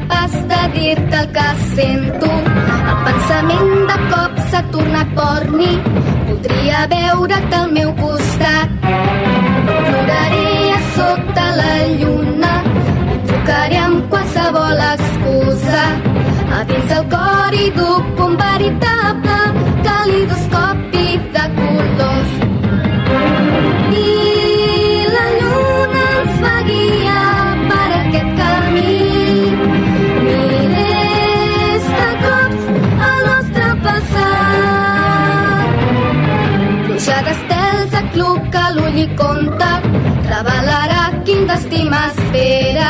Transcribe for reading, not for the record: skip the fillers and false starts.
incapaç de dir-te el que sento. El pensament de cop s'ha tornat porni. Voldria veure't al meu costat. Ploraré a sota la lluna i trucaré amb qualsevol excusa. A dins el cor hi duc un veritable calidoscopi de colors. I la lluna ens va guiar per aquest camí. Milers de cops al nostre passat. Pluja d'estels acluca l'ull i compta, revelarà quin destí m'espera.